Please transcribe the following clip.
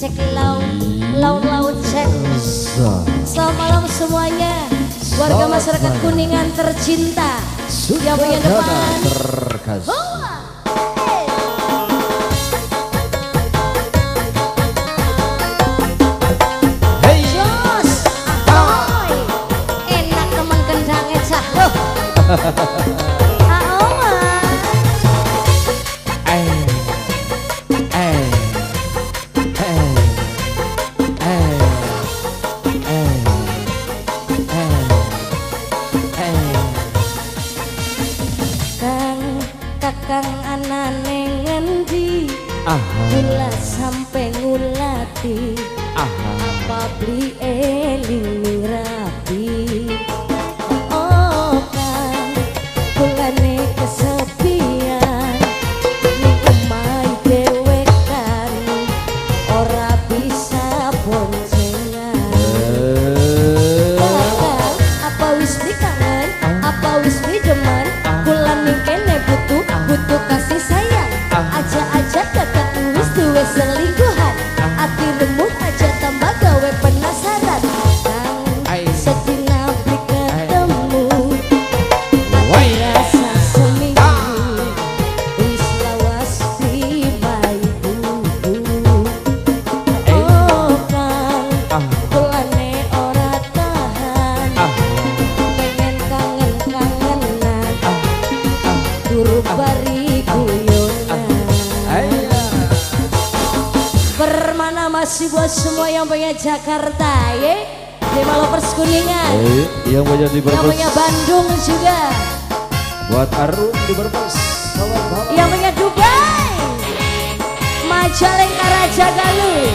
cek laut cek. Selamat malam semuanya, warga masyarakat Kuningan tercinta yang punya depan. Enak temen kendangnya cah loh. Kakang anane ngendi gula sampai ngulati apa beli eling rapi. Oh kang kulane kesepian ning omah dewekan ora bisa boncengan. Kakang apa wis dikangen apa wis didemen kulane kene butuh kasih sayang. Aja kakak wis duwe selingkuhan, ati remuk aja tambah gawe penasaran. Kang sedina beli ketemu ati rasa seminggu wis lawas di baiku. Oh kang kulane ora tahan pengen kangen-kangenan turu bari guyonan. Permana masih buat semua yang punya Jakarta ya, di Malopers Kuningan, yang punya di Brebes, yang punya Bandung juga, buat Arum di Brebes, yang punya Dubai, Majalengka, Raja Galuh.